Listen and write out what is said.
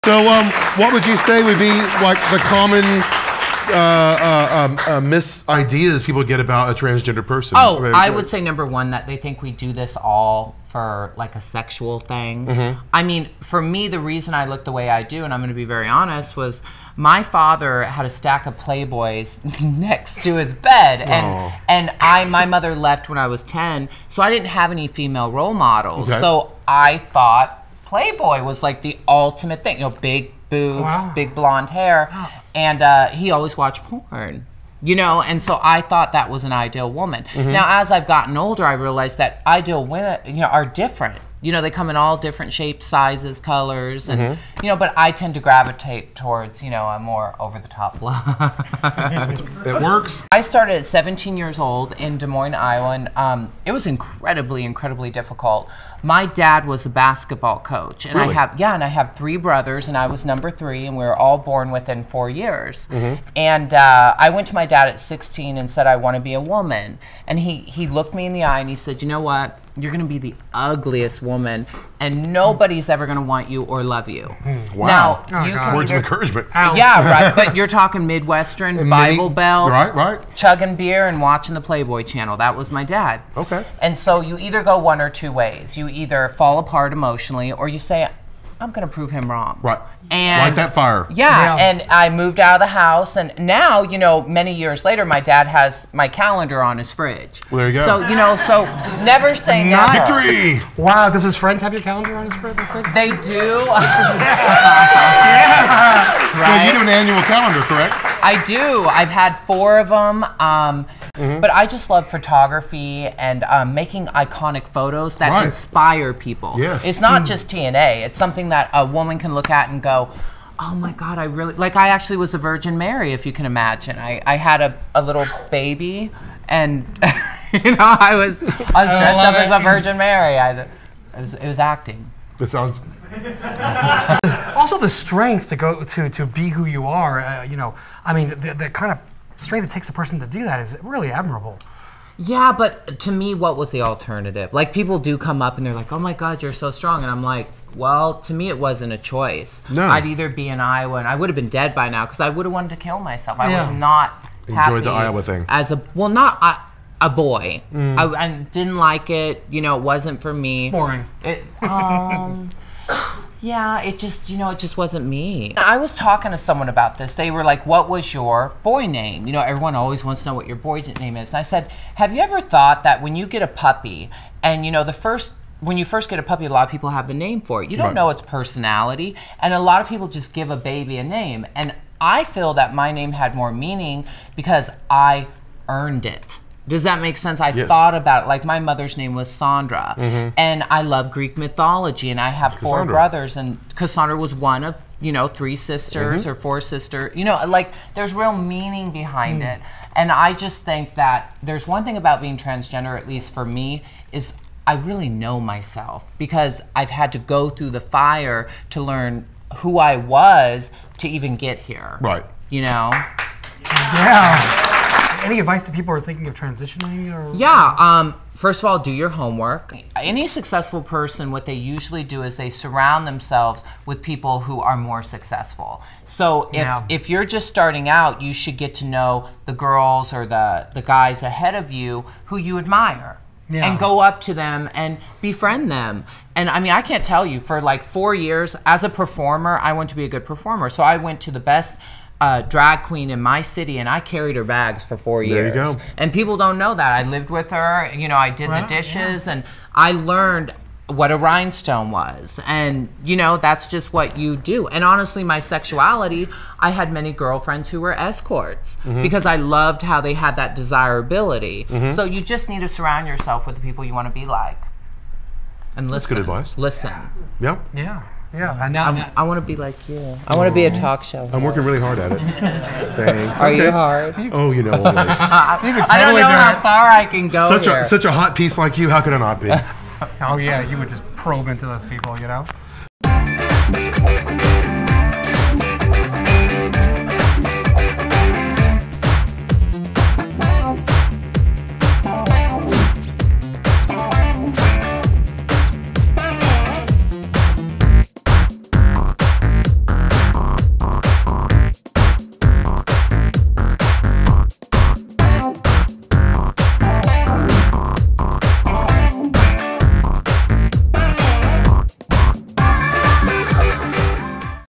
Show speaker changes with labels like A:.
A: So, what would you say would be like the common mis-ideas people get about a transgender person?
B: Oh, I would say number one, that they think we do this all for like a sexual thing. I mean, for me, the reason I look the way I do, and I'm going to be very honest, was my father had a stack of Playboys next to his bed, and my mother left when I was 10, so I didn't have any female role models. Okay. So I thought Playboy was like the ultimate thing, you know, big boobs, big blonde hair, and he always watched porn, you know, and so I thought that was an ideal woman. Now, as I've gotten older, I realized that ideal women, you know, are different. You know, they come in all different shapes, sizes, colors, and, you know, but I tend to gravitate towards, you know, a more over-the-top look.
A: It works.
B: I started at 17 years old in Des Moines, Iowa, and it was incredibly, incredibly difficult. My dad was a basketball coach, and
A: Really?
B: I have 3 brothers, and I was number 3, and we were all born within 4 years. And I went to my dad at 16 and said, I want to be a woman. And he looked me in the eye and he said, you know what? You're going to be the ugliest woman, and nobody's ever going to want you or love you.
A: Wow.
B: Now, you can
A: words of encouragement.
B: Yeah, right. But you're talking Midwestern, Bible Belt, chugging beer and watching the Playboy channel. That was my dad.
A: Okay.
B: And so you either go one or two ways. You either fall apart emotionally, or you say, I'm going to prove him wrong. Right. And
A: light that fire.
B: Yeah, and I moved out of the house, and now, you know, many years later, my dad has my calendar on his fridge.
A: Well, there you go.
B: So, you know, so never say never.
A: Victory!
C: Wow, does his friends have your calendar on his fridge?
B: They do.
A: Right? Well, you do an annual calendar, correct?
B: I do. I've had 4 of them. But I just love photography and making iconic photos that inspire people.
A: Yes.
B: It's not just TNA. It's something that a woman can look at and go, oh my God, I really, like I actually was a Virgin Mary, if you can imagine. I had a little baby, and you know, I was dressed up as a Virgin Mary. It was acting.
A: That sounds...
C: Also the strength to go to be who you are, you know, I mean, the kind of strength it takes a person to do that is really admirable.
B: Yeah, but to me, what was the alternative? Like, people do come up and they're like, oh my God, you're so strong. And I'm like, well, to me, it wasn't a choice. No. I'd either be in Iowa, and I would have been dead by now because I would have wanted to kill myself. I was not happy.
A: Enjoyed the Iowa thing.
B: As a, well, not a boy. I didn't like it. You know, it wasn't for me.
C: Boring.
B: Yeah, it just, you know, it just wasn't me. I was talking to someone about this. They were like, what was your boy name? You know, everyone always wants to know what your boy name is. And I said, have you ever thought that when you get a puppy, and you know, when you first get a puppy, a lot of people have the name for it. You don't know its personality, and a lot of people just give a baby a name. And I feel that my name had more meaning because I earned it. Does that make sense? I thought about it. Like, my mother's name was Sandra, and I love Greek mythology, and I have 4 brothers, and Cassandra was one of, you know, 3 sisters or 4 sisters. You know, like, there's real meaning behind it. And I just think that there's one thing about being transgender, at least for me, is I really know myself, because I've had to go through the fire to learn who I was to even get here. Right. You know?
C: Yeah. Any advice to people who are thinking of transitioning? Or?
B: Yeah, first of all, do your homework. Any successful person, what they usually do is they surround themselves with people who are more successful. So if you're just starting out, you should get to know the girls or the guys ahead of you who you admire. And go up to them and befriend them. And I mean, I can't tell you, for like 4 years, as a performer, I want to be a good performer. So I went to the best drag queen in my city, and I carried her bags for 4 years.
A: There you go.
B: And people don't know that. I lived with her, you know, I did the dishes, and I learned what a rhinestone was. And, you know, that's just what you do. And honestly, my sexuality, I had many girlfriends who were escorts because I loved how they had that desirability. So you just need to surround yourself with the people you want to be like. And listen.
A: That's good advice.
B: Listen.
A: Yeah.
C: Yeah. Yeah, and now
B: I want to be like you. I want to be a talk show.
A: I'm working really hard at it. Thanks.
B: Are you hard?
A: Oh, you know always.
B: I don't know how far I can go
A: Such a hot piece like you, how could I not be?
C: Oh yeah, you would just probe into those people, you know?